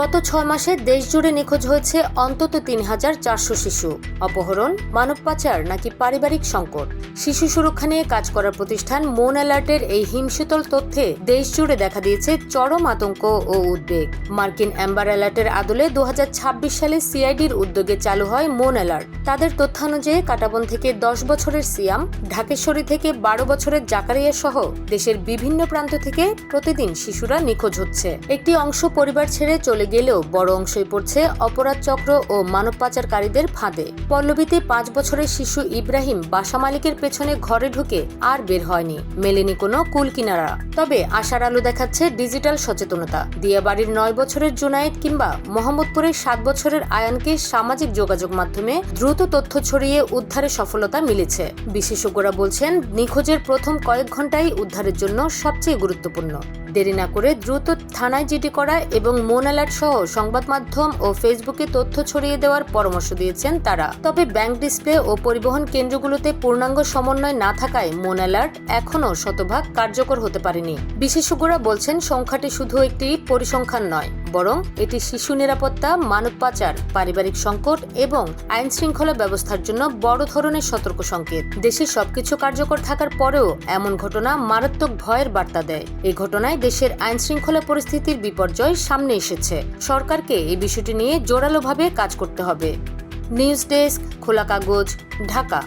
গত ৬ মাসে দেশজুড়ে নিখোঁজ হয়েছে অন্তত ৩,৪০০ শিশু। অপহরণ, মানব পাচার নাকি পারিবারিক সংকট? শিশু সুরক্ষা নিয়ে কাজ করার প্রতিষ্ঠান মুন অ্যালার্টের এই হিমশীতল তথ্যে দেশজুড়ে দেখা দিয়েছে চরম আতঙ্ক ও উদ্বেগ। মার্কিন অ্যাম্বার অ্যালার্টের আদলে ২০২৬ সালে সিআইডির উদ্যোগে চালু হয় মুন অ্যালার্ট। তাদের তথ্যানুযায়ী কাটাবন থেকে ১০ বছরের সিয়াম, ঢাকেশ্বরী থেকে ১২ বছরের জাকারিয়া সহ দেশের বিভিন্ন প্রান্ত থেকে প্রতিদিন শিশুরা নিখোঁজ হচ্ছে। একটি অংশ পরিবার ছেড়ে চলে গেলেও বড় অংশই পড়ছে অপরাধ চক্র ও মানব পাচারকারীদের ফাঁদে। পল্লবীতে ৫ বছরের শিশু ইব্রাহিম বাসা মালিকের পেছনে ঘরে ঢুকে আর বের হয়নি, মেলেনি কোনো কুল কিনারা। তবে আশার আলো দেখাচ্ছে ডিজিটাল সচেতনতা। দিয়াবাড়ির ৯ বছরের জুনায়েদ কিংবা মোহাম্মদপুরের ৭ বছরের আয়ানকে সামাজিক যোগাযোগ মাধ্যমে দ্রুত তথ্য ছড়িয়ে উদ্ধারে সফলতা মিলেছে। বিশেষজ্ঞরা বলছেন, নিখোঁজের প্রথম কয়েক ঘন্টাই উদ্ধারের জন্য সবচেয়ে গুরুত্বপূর্ণ। দেরি না করে দ্রুত থানায় জিডি করা এবং মুন অ্যালার্ট সহ সংবাদ মাধ্যম ও ফেসবুকে তথ্য ছড়িয়ে দেওয়ার পরামর্শ দিয়েছেন তারা। তবে ব্যাংক ডিসপ্লে ও পরিবহন কেন্দ্রগুলোতে পূর্ণাঙ্গ সমন্বয় না থাকায় মুন অ্যালার্ট এখনও শতভাগ কার্যকর হতে পারেনি। বিশেষজ্ঞরা বলছেন, সংখ্যাটি শুধু একটি পরিসংখ্যান নয়, বরং এটি শিশু নিরাপত্তা, মানব পাচার, পারিবারিক সংকট এবং আইন শৃঙ্খলা ব্যবস্থার জন্য বড় ধরনের সতর্ক সংকেত। দেশে সবকিছু কার্যকর থাকার পরেও এমন ঘটনা মারাত্মক ভয়ের বার্তা দেয়। এই ঘটনায় দেশের আইন শৃঙ্খলা পরিস্থিতির বিপর্যয় সামনে এসেছে। সরকারকে এই বিষয়টি নিয়ে জোরালোভাবে কাজ করতে হবে। নিউজ ডেস্ক, খোলা কাগজ, ঢাকা।